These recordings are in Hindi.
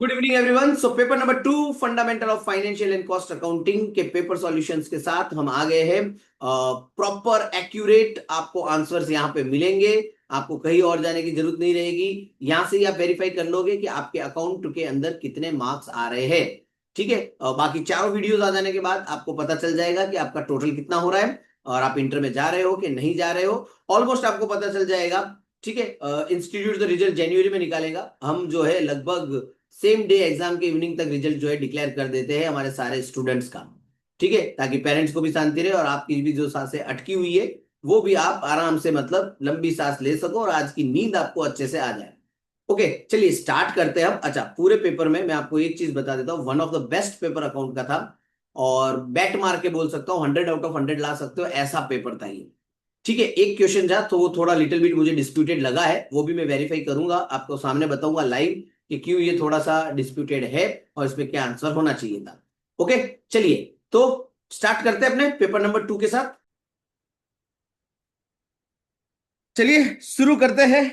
Good evening everyone. So paper number 2 fundamental of financial and cost accounting के पेपर सॉल्यूशंस के साथ हम आ गए हैं। प्रॉपर एक्यूरेट आपको आंसर्स यहाँ पे मिलेंगे। आपको कहीं और जाने की जरूरत नहीं रहेगी। यहां से ही आप वेरीफाई कर लोगे कि आपके अकाउंट के अंदर कितने मार्क्स आ रहे हैं। ठीक है। बाकी चारों वीडियोस आ जाने के बाद आपको पता चल जाएगा कि आपका टोटल कितना हो रहा है और आप इंटर में जा रहे हो कि नहीं जा रहे हो। ऑलमोस्ट आपको पता चल जाएगा। ठीक है। इंस्टीट्यूट तो रिजल्ट जनवरी में निकालेगा। हम जो है लगभग सेम डे एग्जाम के इवनिंग तक रिजल्ट जो है डिक्लेयर कर देते हैं हमारे सारे स्टूडेंट्स का। ठीक है, ताकि पेरेंट्स को भी शांति रहे और आपकी भी जो सांसें अटकी हुई है वो भी आप आराम से मतलब लंबी सांस ले सको और आज की नींद आपको अच्छे से आ जाए। ओके, चलिए स्टार्ट करते हैं हम। अच्छा, पूरे पेपर में मैं आपको एक चीज बता देता हूँ, one of the best paper account का था और बैट मार के बोल सकता हूँ 100 आउट ऑफ 100 ला सकते हो, ऐसा पेपर था ये। ठीक है, एक क्वेश्चन था तो वो थोड़ा लिटिल बिट मुझे डिस्प्यूटेड लगा है, वो भी मैं वेरीफाई करूंगा, आपको सामने बताऊंगा लाइव कि क्यों ये थोड़ा सा डिस्प्यूटेड है और इसमें क्या आंसर होना चाहिए था। ओके, चलिए तो स्टार्ट करते हैं अपने पेपर नंबर 2 के साथ। चलिए शुरू करते हैं।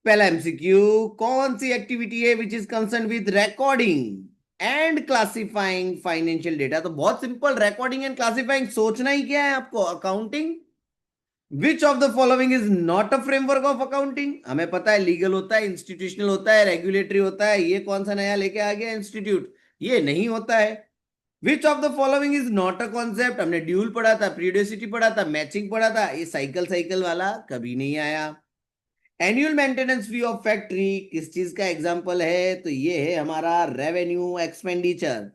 पहला एमसीक्यू, कौन सी एक्टिविटी है which is concern with recording and classifying financial data? तो बहुत सिंपल, रिकॉर्डिंग एंड क्लासिफाइंग, सोचना ही क्या है आपको, accounting. Which of the following is not a framework of accounting? हमें पता है लीगल होता है, इंस्टीट्यूशनल होता है, रेगुलेटरी होता है, ये कौन सा नया लेके आ गया इंस्टीट्यूट? ये नहीं होता है। Which of the following is not a concept? हमने ड्यूल पढ़ा था, पीरियोडिसिटी पढ़ा था, मैचिंग पढ़ा था, ये साइकिल साइकिल वाला कभी नहीं आया। Annual maintenance fee of factory किस चीज का एग्जांपल है? तो ये है हमारा रेवेन्यू एक्सपेंडिचर।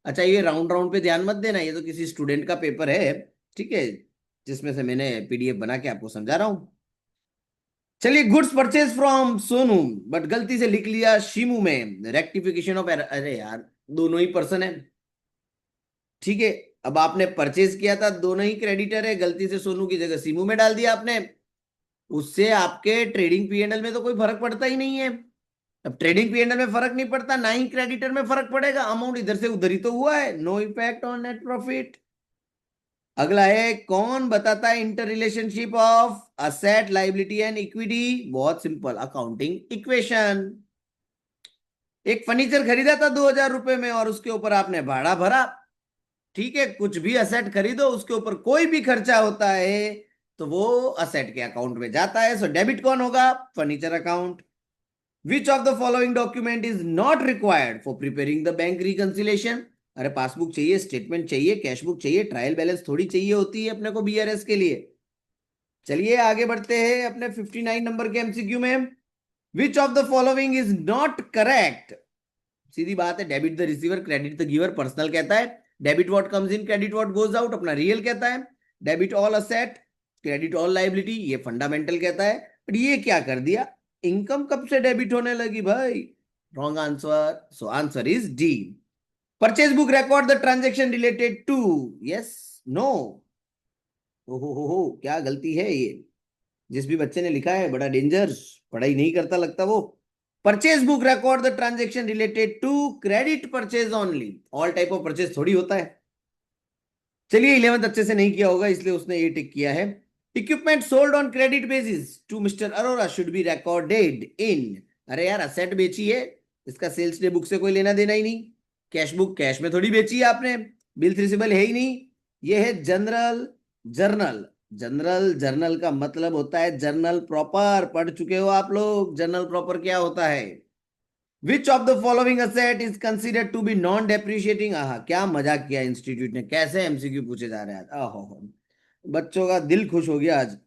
अच्छा, ये राउंड राउंड पे ध्यान मत देना, ये तो किसी स्टूडेंट का पेपर है, ठीक है, जिसमें से मैंने पीडीएफ बना के आपको समझा रहा हूं। चलिए, goods purchase from Sonu but गलती से लिख लिया शिमू में, रेक्टिफिकेशन ऑफ एरर। अरे यार, दोनों ही पर्सन है। ठीक है, अब आपने परचेज किया था, दोनों ही क्रेडिटर है, गलती से सोनू की जगह शिमू में डाल दिया आपने, उससे आपके ट्रेडिंग पीएनएल में तो कोई फर्क पड़ता ही नहीं है। अब ट्रेडिंग पीएनएल में फर्क नहीं पड़ता, ना ही क्रेडिटर में फर्क पड़ेगा, अमाउंट इधर से उधर ही तो हुआ है, no effect on net profit. अगला है, कौन बताता है inter relationship of asset liability and equity? बहुत सिंपल, अकाउंटिंग इक्वेशन। एक फर्नीचर खरीदा था 2000 रुपए में और उसके ऊपर आपने भाड़ा भरा। ठीक है, कुछ भी असेट खरीदो उसके ऊपर कोई भी खर्चा होता है तो वो असेट के अकाउंट में जाता है। सो डेबिट कौन होगा? Furniture account. Which of the following document is not required for preparing the bank reconciliation? अरे पासबुक चाहिए, स्टेटमेंट चाहिए, कैश बुक चाहिए, ट्रायल बैलेंस थोड़ी चाहिए होती है अपने को बीआरएस के लिए। चलिए आगे बढ़ते हैं अपने 59 नंबर के एमसीक्यू में। Which of the following is not correct? सीधी बात है, debit the receiver, credit the giver, personal कहता है। Debit what comes in, credit what goes out, अपना रियल कहता है। Debit all asset, credit all liability, ये फंडामेंटल कहता है। बट ये क्या कर दिया, इनकम कब से डेबिट होने लगी भाई? Wrong answer, so answer is D. Purchase book record the transaction related to, yes, no. हो क्या गलती है ये, जिस भी बच्चे ने लिखा है बड़ा डेंजर, पढ़ाई नहीं करता लगता वो। Purchase book record the transaction related to credit purchase only, all type of purchase थोड़ी होता है। चलिए, 11th अच्छे से नहीं किया होगा इसलिए उसने ये टिक किया है। Equipment sold on credit basis to mister Arora should be recorded in. अरे यार, असेट बेची है, इसका सेल्स डे बुक से कोई लेना देना ही नहीं। कैश बुक कैश में थोड़ी बेची है आपने, बिल रिसिबल है ही नहीं। ये है जनरल जर्नल। जनरल जर्नल का मतलब होता है जर्नल प्रॉपर, पढ़ चुके हो आप लोग जर्नल प्रॉपर क्या होता है। Which of the following asset is considered to be non depreciating? आहा, क्या मजाक किया इंस्टीट्यूट ने, कैसे एमसीक्यू पूछे जा रहे हैं आज, आहो, बच्चों का दिल खुश हो गया आज।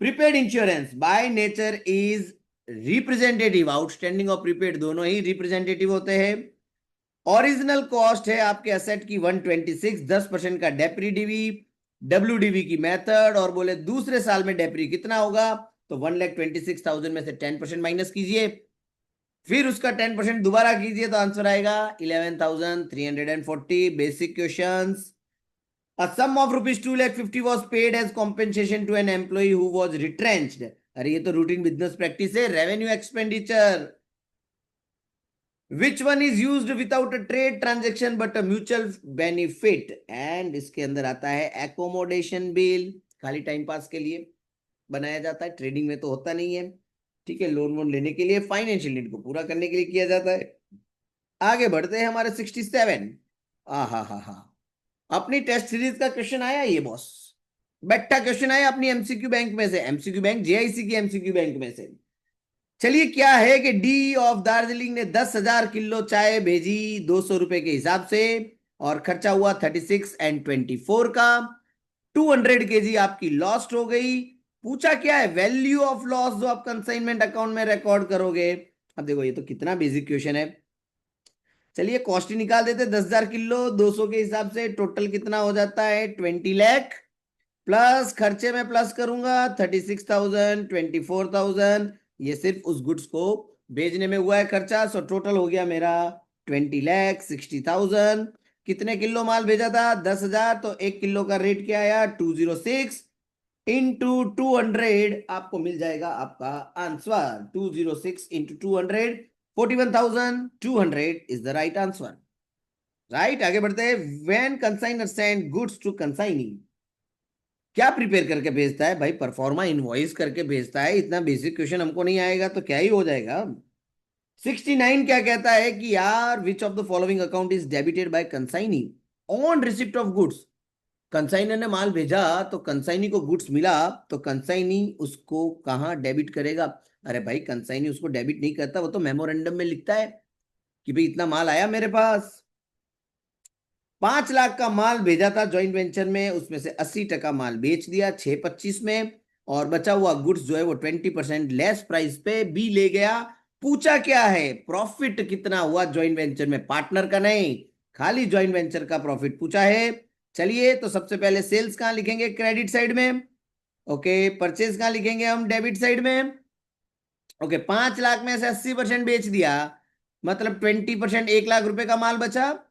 Prepaid insurance by nature is representative, outstanding और प्रीपेड दोनों ही रिप्रेजेंटेटिव होते हैं। ओरिजिनल कॉस्ट है आपके असेट की 126, 10% का डेप्री डीवी, डब्ल्यूडीवी की मेथड, और बोले दूसरे साल में डेप्री कितना होगा, तो 1,26,000 में से 10% माइनस कीजिए, फिर उसका 10% दोबारा कीजिए तो आंसर आएगा 11,340। Basic questions. A sum of rupees 2,50,000 was paid as compensation to an employee who was retrenched. अरे ये तो रूटीन बिजनेस प्रैक्टिस है, revenue expenditure. Which one is used without a trade transaction but a mutual benefit? And इसके अंदर आता है एकोमोडेशन बिल, खाली टाइम पास के लिए बनाया जाता है, ट्रेडिंग में तो होता नहीं है। ठीक है, लोन वोन लेने के लिए, फाइनेंशियल नीड को पूरा करने के लिए किया जाता है। आगे बढ़ते हैं, हमारे 67। आ हा, अपनी टेस्ट सीरीज का क्वेश्चन आया ये बॉस, बेटा क्वेश्चन आया अपनी एमसीक्यू बैंक में से, एमसीक्यू बैंक जेआईसी की एमसीक्यू बैंक में से। चलिए, क्या है कि डी ऑफ दार्जिलिंग ने 10,000 किलो चाय भेजी 200 रुपए के हिसाब से, और खर्चा हुआ 36 और 24 का। 200 kg आपकी लॉस्ट हो गई। पूछा क्या है, वैल्यू ऑफ लॉस जो आप कंसाइनमेंट अकाउंट में रिकॉर्ड करोगे। अब देखो, ये तो कितना बेसिक क्वेश्चन है। चलिए, कॉस्ट ही निकाल देते, 10,000 किलो 200 के हिसाब से टोटल कितना हो जाता है, 20 लाख। प्लस खर्चे में प्लस करूंगा 36,000, 24,000, ये सिर्फ उस गुड्स को भेजने में हुआ है खर्चा। सो टोटल हो गया मेरा 20,60,000। कितने किलो माल भेजा था, 10,000, तो 1 किलो का रेट क्या आया, 206 इंटू 200, आपको मिल जाएगा आपका answer. 206 into 200, 41,200 is the right answer. Right, आगे बढ़ते हैं। When consignor send goods to consignee, क्या प्रिपेयर करके भेजता है भाई, परफॉर्मा इनवॉइस करके भेजता है। इतना बेसिक क्वेश्चन हमको नहीं आएगा तो क्या ही हो जाएगा। 69 क्या कहता है कि यार, which of the following account is debited by consignee on receipt of goods. Consignor ने माल भेजा तो कंसाइनी को गुड्स मिला, तो कंसाइनी उसको कहाँ डेबिट करेगा। अरे भाई, कंसाइनी उसको डेबिट नहीं करता, वो तो मेमोरेंडम में लिखता है कि भाई इतना माल आया मेरे पास। 5 लाख का माल भेजा था ज्वाइंट वेंचर में, उसमें से 80% माल बेच दिया 625 में, और बचा हुआ गुड्स जो है वो 20% लेस प्राइस पे बी ले गया। पूछा क्या है, प्रॉफिट कितना हुआ ज्वाइंट वेंचर में, पार्टनर का नहीं, खाली ज्वाइंट वेंचर का प्रॉफिट पूछा है। चलिए, तो सबसे पहले सेल्स कहां लिखेंगे, क्रेडिट साइड में। ओके, परचेज कहां लिखेंगे हम, डेबिट साइड में। ओके, 5 लाख में से 80% बेच दिया, मतलब 20%, 1 लाख रुपए का माल बचा,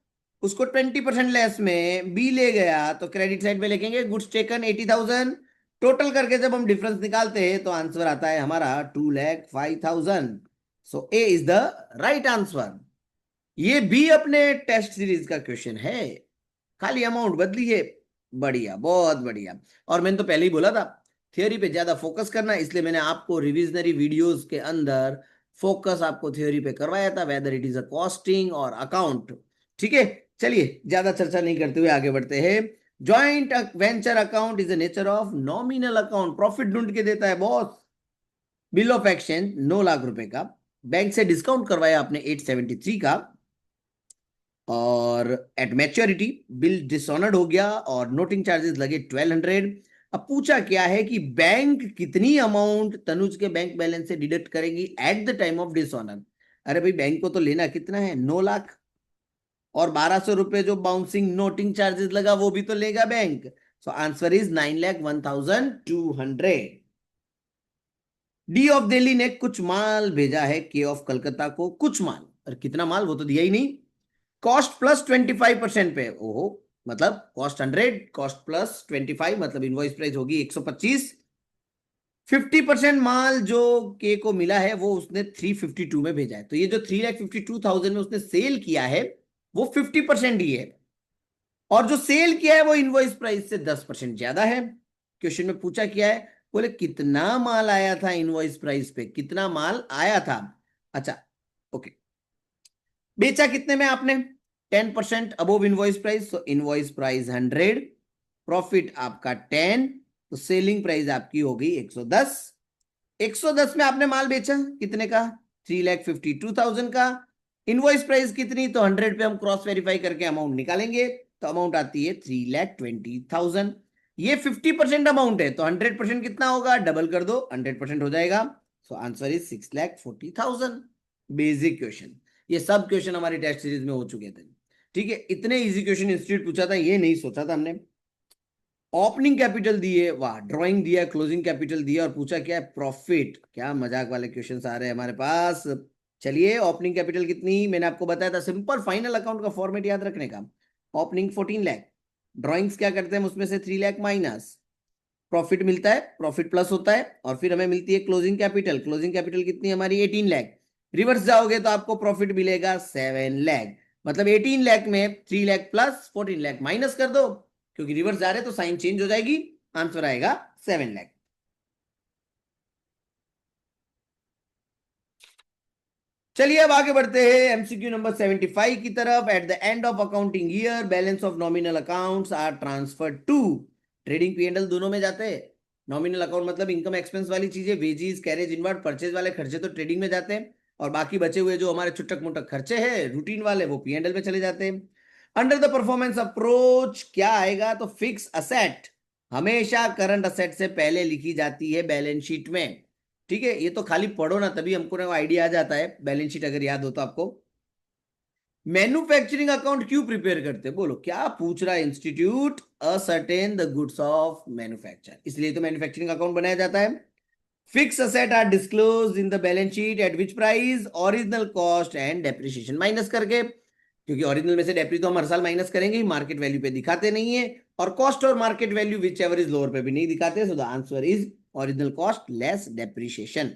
उसको 20% लेस में बी ले गया, तो क्रेडिट साइड में लिखेंगे गुड्स टेकन 80,000। टोटल करके जब हम डिफरेंस निकालते हैं तो आंसर आता है हमारा 2,05,000। सो ए इज द राइट आंसर। ये भी अपने टेस्ट सीरीज का क्वेश्चन है, खाली अमाउंट बदली है। बढ़िया, बहुत बढ़िया। और मैंने तो पहले ही बोला था थ्योरी पे ज्यादा फोकस करना, इसलिए मैंने आपको रिविजनरी वीडियोस के अंदर फोकस आपको थ्योरी पे करवाया था, whether it is a costing और अकाउंट। ठीक है, चलिए ज्यादा चर्चा नहीं करते हुए आगे बढ़ते हैं। Joint venture account is the nature of nominal account, profit ढूंढ के देता है boss. Bill of exchange 9 lakh रुपए का, बैंक से डिस्काउंट करवाया आपने 873 का, और एट मैच्योरिटी बिल डिसऑनर्ड हो गया और नोटिंग चार्जेस लगे 1200। अब पूछा क्या है कि बैंक कितनी अमाउंट तनुज के बैंक बैलेंस से डिडक्ट करेगी at the time of dishonour. अरे भाई, बैंक को तो लेना कितना है, 9 लाख, और 1,200 रुपए जो बाउंसिंग नोटिंग चार्जेस लगा वो भी तो लेगा bank. So answer is 9,01,200। D of Delhi ने कुछ माल भेजा है के ऑफ कलकत्ता को, कुछ माल, और कितना माल वो तो दिया ही नहीं। कॉस्ट प्लस 25% पे, ओहो, मतलब कॉस्ट 100, कॉस्ट प्लस 25, मतलब इनवॉइस प्राइस होगी 125। 50% माल जो के को मिला है वो उसने 352 में भेजा है, तो ये जो 3,52,000 में उसने सेल किया है वो 50% ही है, और जो सेल किया है वो इनवॉइस प्राइस से 10% ज्यादा है। क्वेश्चन में पूछा क्या है, बोले कितना माल आया था इनवॉइस प्राइस पे, कितना माल आया था। अच्छा, ओके, बेचा कितने में आपने, 10% अबोव इनवॉइस प्राइस, तो इनवॉइस प्राइस 100, प्रॉफिट आपका 10, तो सेलिंग प्राइस आपकी हो गई 110। 110 में आपने माल बेचा कितने का, 3,52,000 का। इनवॉइस प्राइस कितनी, तो 100 पे हम क्रॉस वेरीफाई करके अमाउंट निकालेंगे, तो अमाउंट आती है 3,20,000। ये 50% अमाउंट है, तो 100% कितना होगा, डबल कर दो, 100% हो जाएगा। सो आंसर इज 6,40,000। बेसिक क्वेश्चन, ये सब क्वेश्चन हमारी टेस्ट सीरीज में हो चुके थे। ठीक है, इतने इजी क्वेश्चन इंस्टीट्यूट पूछा था, ये नहीं सोचा था हमने। ओपनिंग कैपिटल दिए, वाह, ड्राइंग दिया, क्लोजिंग कैपिटल दिया, और पूछा क्या है, प्रॉफिट। क्या मजाक वाले क्वेश्चन आ रहे हैं हमारे पास। चलिए, ओपनिंग कैपिटल कितनी, मैंने आपको बताया था, सिंपल फाइनल अकाउंट का फॉर्मेट याद रखने का। ओपनिंग 14 लाख, ड्राइंग्स क्या करते हैं उसमें से 3 लाख माइनस, प्रॉफिट मिलता है, प्रॉफिट प्लस होता है, और फिर हमें मिलती है क्लोजिंग कैपिटल। क्लोजिंग कैपिटल कितनी हमारी, 18 लाख। रिवर्स जाओगे तो आपको प्रॉफिट मिलेगा 7 लाख, मतलब 18 लाख में 3 लाख प्लस 14 लाख माइनस कर दो, क्योंकि रिवर्स जा रहे तो साइन चेंज हो जाएगी, आंसर आएगा 7 लाख। चलिए अब आगे बढ़ते हैं एमसीक्यू नंबर 75 की तरफ। At the end of accounting year balance of nominal accounts are transferred to trading PNL दोनों में जाते हैं। नॉमिनल अकाउंट मतलब इनकम एक्सपेंस वाली चीजें, वेजीज कैरेज इनवर्ट परचेज वाले खर्चे तो ट्रेडिंग में जाते हैं, और बाकी बचे हुए जो हमारे छुटक मुटक खर्चे हैं रूटीन वाले वो पीएनएल में चले जाते हैं। अंडर द परफॉर्मेंस अप्रोच क्या आएगा, तो फिक्स असेट हमेशा करंट असेट से पहले लिखी जाती है बैलेंस शीट में। ठीक है, ये तो खाली पढ़ो ना तभी हमको ना आइडिया आ जाता है, बैलेंस शीट अगर याद हो तो आपको। मैन्युफैक्चरिंग अकाउंट क्यों प्रिपेयर करते हैं, बोलो क्या पूछ रहा है institute, ascertain the goods of manufacture, इसलिए तो मैन्युफैक्चरिंग अकाउंट बनाया जाता है। Fix asset are disclose in the balance sheet at which price, original cost and depreciation minus करके, क्योंकि ओरिजिनल में से डेप्री तो हम हर साल माइनस करेंगे ही, मार्केट वैल्यू पे दिखाते नहीं है, और कॉस्ट और market value which ever is lower पे भी नहीं दिखाते, so the answer is original cost less depreciation.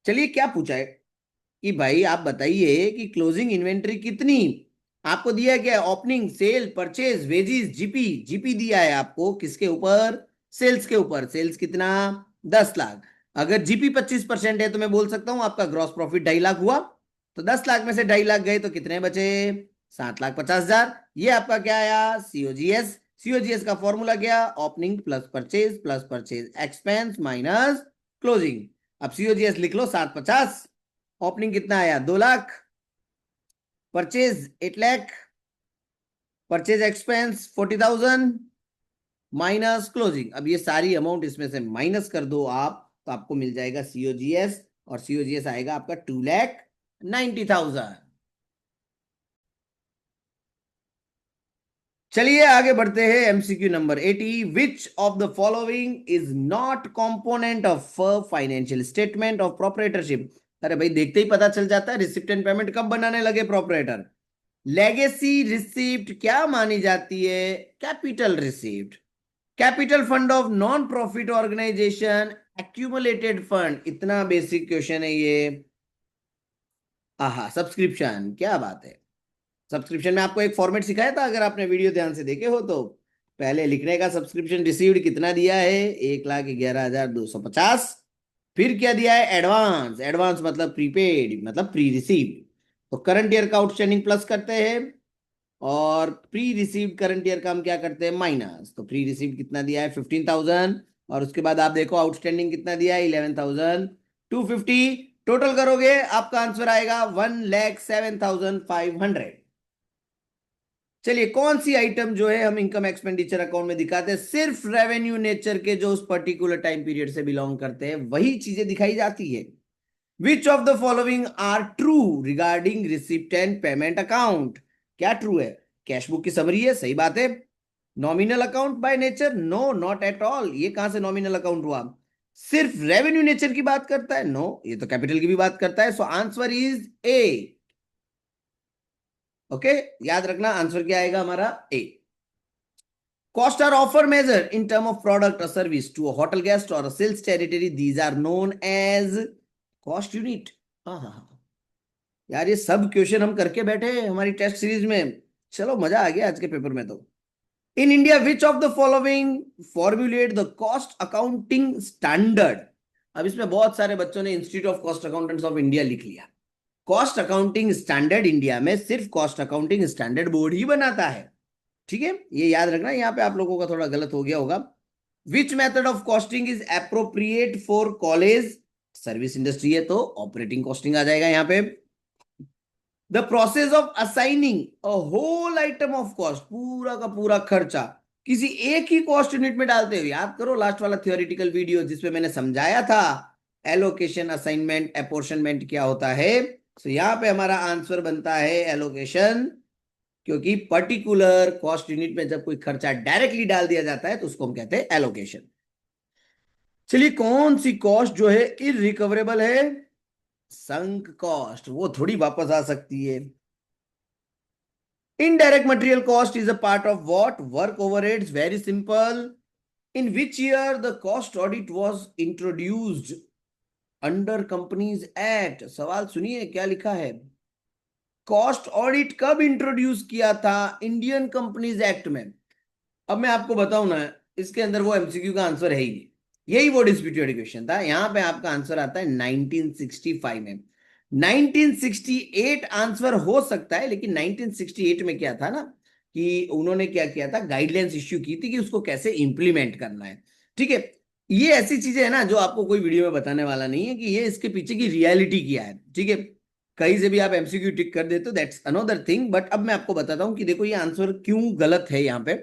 चलिए क्या पूछा है कि भाई आप बताइए कि क्लोजिंग इन्वेंट्री कितनी आपको दिया गया है, opening sale purchase wages GP, GP दिया है आपको किसके ऊपर, सेल्स के ऊपर, सेल्स कितना 10 लाख, अगर जीपी 25% है तो मैं बोल सकता हूं आपका ग्रॉस प्रॉफिट 2.5 लाख हुआ, तो 10 लाख में से 2.5 लाख गए तो कितने बचे, 7,50,000, ये आपका क्या आया सीओजीएस। सीओजीएस का फॉर्मूला क्या, opening plus purchase expense minus closing. अब सीओजीएस लिख लो 750, ओपनिंग कितना आया 2 lakh, purchase 8 lakh, purchase expense 40,000 minus closing. अब ये सारी अमाउंट इसमें से माइनस कर दो आप, तो आपको मिल जाएगा सीओजीएस, और सीओजीएस आएगा आपका 2,90,000। चलिए आगे बढ़ते हैं MCQ number 80। Which of the following is not component of financial statement of proprietorship. अरे भाई देखते ही पता चल जाता है रिसिप्ट एंड पेमेंट कब बनाने लगे प्रोप्राइटर। लेगेसी रिसिप्ट क्या मानी जाती है, capital receipt. Capital fund of non profit organisation, accumulated fund, इतना बेसिक क्वेश्चन है ये। आहा, सब्सक्रिप्शन, क्या बात है। सब्सक्रिप्शन में आपको एक फॉर्मेट सिखाया था अगर आपने वीडियो ध्यान से देखे हो तो, पहले लिखने का सब्सक्रिप्शन रिसीव्ड कितना दिया है 1,11,250, फिर क्या दिया है एडवांस, एडवांस मतलब प्रीपेड मतलब प्री रिसीव्ड, तो करंट ईयर का आउटस्टैंडिंग प्लस करते हैं, और प्री रिसीव्ड करंट ईयर का हम क्या करते हैं माइनस, तो प्री रिसीव्ड कितना दिया है 15,000, और उसके बाद आप देखो आउटस्टैंडिंग कितना दिया है 11,250, टोटल करोगे आपका आंसर आएगा 1,07,500। चलिए कौन सी आइटम जो है हम इनकम एक्सपेंडिचर अकाउंट में दिखाते हैं, सिर्फ रेवेन्यू नेचर के जो उस पर्टिकुलर टाइम पीरियड से बिलोंग करते हैं वही चीजें दिखाई जाती है। Which of the following are true regarding receipt and payment account, क्या ट्रू है, कैश बुक की समरी है, सही बात है। Nominal account by nature, no not at all, ये कहां से नॉमिनल अकाउंट हुआ, सिर्फ रेवेन्यू नेचर की बात करता है, नो ये तो कैपिटल की भी बात करता है, सो आंसर इज ए। ओके, याद रखना आंसर क्या आएगा हमारा ए। Cost are offer measure in term of product or service to a hotel guest or a sales territory. These are known as cost unit. हाँ हाँ हाँ, यार ये सब क्वेश्चन हम करके बैठे हैं हमारी टेस्ट सीरीज में, चलो मजा आ गया आज के पेपर में तो। In India which of the following formulate the cost accounting standard. अब इसमें बहुत सारे बच्चों ने institute of cost accountants of India लिख लिया। कॉस्ट अकाउंटिंग स्टैंडर्ड इंडिया में सिर्फ कॉस्ट अकाउंटिंग स्टैंडर्ड बोर्ड ही बनाता है, ठीक है, ये याद रखना, यहाँ पे आप लोगों का थोड़ा गलत हो गया होगा। Which method of costing is appropriate for college, service industry है तो ऑपरेटिंग कॉस्टिंग आ जाएगा यहाँ पे। The process of assigning a whole item of cost, पूरा का पूरा खर्चा किसी एक ही कॉस्ट यूनिट में डालते हो, याद करो लास्ट वाला थियोरिटिकल वीडियो जिसमें मैंने समझाया था एलोकेशन असाइनमेंट अपोर्शनमेंट क्या होता है। तो यहाँ पे हमारा आंसर बनता है एलोकेशन, क्योंकि पर्टिकुलर कॉस्ट यूनिट में जब कोई खर्चा डायरेक्टली डाल दिया जाता है तो उसको हम कहते हैं एलोकेशन। चलिए कौन सी कॉस्ट जो है इरिकवरेबल है, संक कॉस्ट, वो थोड़ी वापस आ सकती है। Indirect material cost is a part of what, work overheads, very simple. In which year the cost audit was introduced under companies act, सवाल सुनिए क्या लिखा है, कॉस्ट ऑडिट कब इंट्रोड्यूस किया था इंडियन कंपनीज एक्ट में। अब मैं आपको बताऊं ना, इसके अंदर वो एमसीक्यू का आंसर है ही नहीं, यही वो डिस्प्यूटेड क्वेश्चन था। यहां पे आपका आंसर आता है 1965 में। 1968 आंसर हो सकता है, लेकिन 1968 में क्या था ना कि उन्होंने क्या किया था, गाइडलाइंस इश्यू की थी कि उसको कैसे इंप्लीमेंट करना है। ठीक है, ये ऐसी चीजें है ना जो आपको कोई वीडियो में बताने वाला नहीं है कि ये इसके पीछे की रियलिटी क्या है। ठीक है, कहीं से भी आप एमसीक्यू टिक कर देते हो, दैट्स अनदर थिंग। बट अब मैं आपको बताता हूँ कि देखो ये आंसर क्यों गलत है। यहाँ पे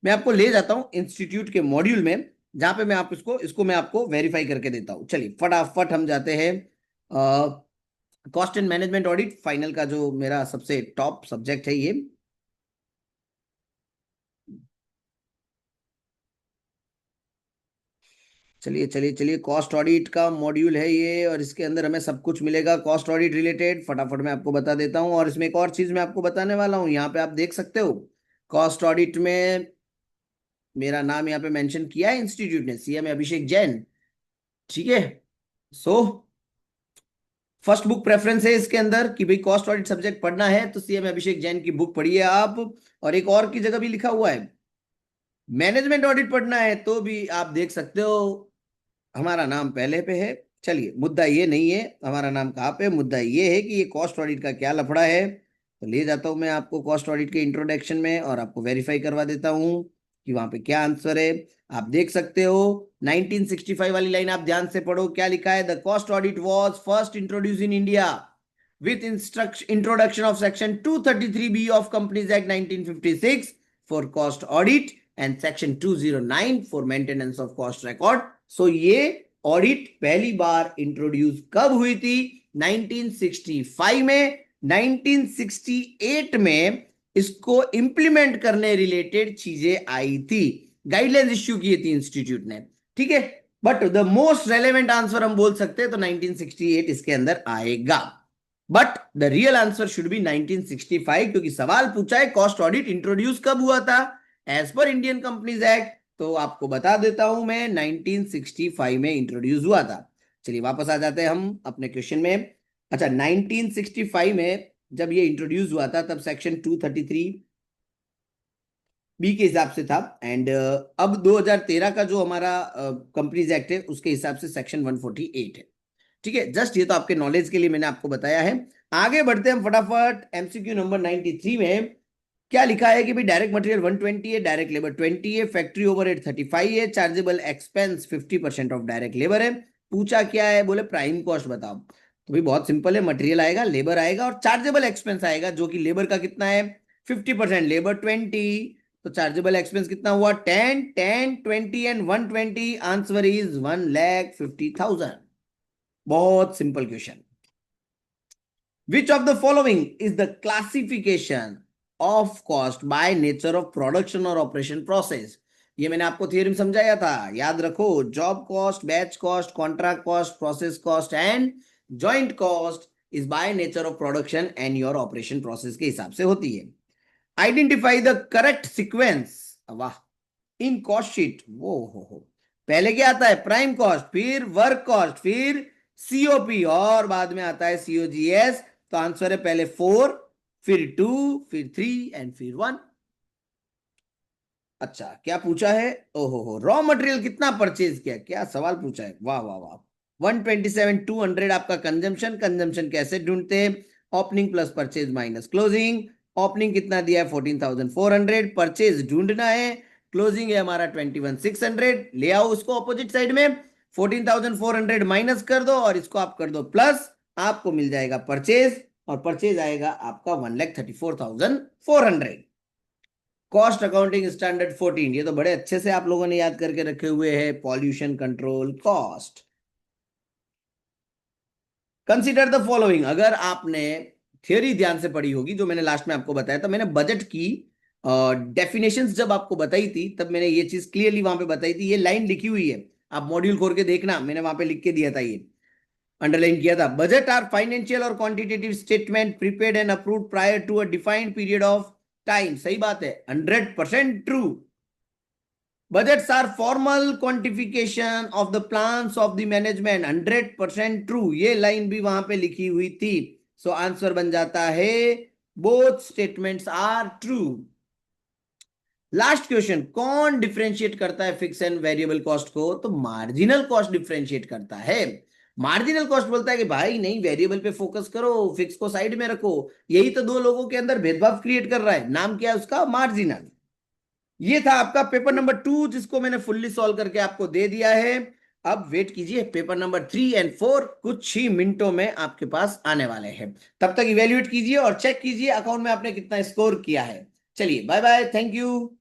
मैं आपको ले जाता हूँ इंस्टीट्यूट के मॉड्यूल में, जहां पे मैं आप इसको इसको मैं आपको वेरीफाई करके देता हूं। चलिए फटाफट हम जाते हैं cost and management audit, final का जो मेरा सबसे टॉप सब्जेक्ट है ये। चलिए चलिए चलिए, कॉस्ट ऑडिट का मॉड्यूल है ये, और इसके अंदर हमें सब कुछ मिलेगा कॉस्ट ऑडिट रिलेटेड। फटाफट मैं आपको बता देता हूँ। और इसमें एक और चीज मैं आपको बताने वाला हूँ, यहाँ पे आप देख सकते हो कॉस्ट ऑडिट में मेरा नाम यहाँ पे मेंशन किया है इंस्टीट्यूट ने, सीएम अभिषेक जैन। ठीक है, सो फर्स्ट बुक प्रेफरेंस है इसके अंदर कि भाई कॉस्ट ऑडिट सब्जेक्ट पढ़ना है तो सीएम अभिषेक जैन की बुक पढ़िए आप। और एक और की जगह भी लिखा हुआ है मैनेजमेंट ऑडिट पढ़ना है तो भी आप देख सकते हो हमारा नाम पहले पे है। चलिए, मुद्दा ये नहीं है हमारा नाम कहाँ पे, मुद्दा ये है कि ये कॉस्ट ऑडिट का क्या लफड़ा है। तो ले जाता हूं मैं आपको कॉस्ट ऑडिट के इंट्रोडक्शन में और आपको वेरीफाई करवा देता हूं कि वहां पे क्या आंसर है। आप देख सकते हो 1965 वाली लाइन आप ध्यान से पढ़ो, क्या लिखा है, the cost audit was first introduce in India with introduction of section 233B of Companies Act 1956 for cost audit and section 209 for maintenance of cost record. So ये ऑडिट पहली बार इंट्रोड्यूस कब हुई थी, 1965 में। 1968 में इसको इंप्लीमेंट करने रिलेटेड चीजें आई थी, गाइडलाइंस इश्यू की थी इंस्टीट्यूट ने। ठीक है, but the most relevant answer हम बोल सकते हैं तो 1968 इसके अंदर आएगा। But the real answer should be 1965, क्योंकि सवाल पूछा है कॉस्ट ऑडिट इंट्रोड्यूस कब हुआ था as per Indian companies act. तो आपको बता देता हूं मैं 1965 में इंट्रोड्यूस हुआ था। चलिए वापस आ जाते हैं हम अपने क्वेश्चन में। अच्छा, 1965 में जब ये इंट्रोड्यूस हुआ था तब सेक्शन 233 बी के हिसाब से था। एंड अब 2013 का जो हमारा कंपनीज एक्ट है उसके हिसाब से सेक्शन 148 है। ठीक है, जस्ट ये तो आपके नॉलेज के लिए मैंने आपको बताया है। आगे बढ़ते हैं हम फटाफट एमसीक्यू नंबर 93 में। क्या लिखा है कि भाई डायरेक्ट मटेरियल 120 है, डायरेक्ट लेबर 20 है, फैक्ट्री ओवरहेड 35 है, chargeable expense 50% of direct labour है। पूछा क्या है, बोले प्राइम कॉस्ट बताओ। तो भाई बहुत सिंपल है, मटेरियल आएगा, लेबर आएगा और चार्जेबल एक्सपेंस आएगा, जो कि लेबर का कितना है 50%, लेबर 20। तो चार्जेबल एक्सपेंस कितना हुआ 10, 10, 20 एंड 120। Answer is 1,50,000। बहुत simple question. Which of the following is the classification of cost by nature of production और ऑपरेशन प्रोसेस। ये मैंने आपको थियरम समझाया था, याद रखो। Job cost, batch cost, contract cost, process cost and joint cost is by nature of production and your operation process के हिसाब से होती है। आइडेंटिफाई द करेक्ट सीक्वेंस, वाह, इन कॉस्ट शीट। वो हो पहले क्या आता है, प्राइम कॉस्ट, फिर वर्क कॉस्ट, फिर सीओपी और बाद में आता है सीओजीएस। तो आंसर है पहले 4, फिर 2, फिर 3 एंड फिर 1। अच्छा, क्या पूछा है, ओहो हो, रॉ मटेरियल कितना परचेज किया, क्या सवाल पूछा है, वाह वाह वाह। 127 200 आपका कंजम्पशन। कंजम्पशन कैसे ढूंढते हैं, opening plus purchase minus closing. Opening कितना दिया है 14,400, परचेज ढूंढना है, क्लोजिंग है हमारा 21,600। ले आओ उसको ऑपोजिट साइड में, 14,400 माइनस कर दो और इसको आप कर दो प्लस, आपको मिल जाएगा परचेज, और परचेज आएगा आपका 1,34,400। कॉस्ट अकाउंटिंग स्टैंडर्ड 14, ये तो बड़े अच्छे से आप लोगों ने याद करके रखे हुए हैं, pollution control cost. Consider the following, अगर आपने थियोरी ध्यान से पढ़ी होगी जो मैंने लास्ट में आपको बताया था, मैंने बजट की डेफिनेशंस जब आपको बताई थी तब मैंने ये चीज क्लियरली वहां पे बताई थी। ये लाइन लिखी हुई है, आप मॉड्यूल खोल के देखना, मैंने वहां पे लिख के दिया था, ये अंडरलाइन किया था। बजट आर फाइनेंशियल और quantitative statement prepared and approved prior to a defined period of time. सही बात है, 100% true. Budgets are formal quantification of the plans of the management, 100% true। ये लाइन भी वहां पे लिखी हुई थी। सो आंसर बन जाता है both statements are true. Last question, कौन डिफरेंशिएट करता है फिक्स एंड वेरिएबल कॉस्ट को? तो मार्जिनल कॉस्ट डिफरेंशिएट करता है। मार्जिनल कॉस्ट बोलता है कि भाई नहीं, वेरिएबल पे फोकस करो, फिक्स को साइड में रखो। यही तो दो लोगों के अंदर भेदभाव क्रिएट कर रहा है, नाम क्या है उसका? मार्जिनल। ये था आपका पेपर नंबर 2, जिसको मैंने फुल्ली सॉल्व करके आपको दे दिया है। अब वेट कीजिए, पेपर नंबर 3 और 4 कुछ ही मिनटों में आपके पास आने वाले हैं। तब तक इवेल्युएट कीजिए और चेक कीजिए अकाउंट में आपने कितना स्कोर किया है। चलिए बाय बाय, थैंक यू।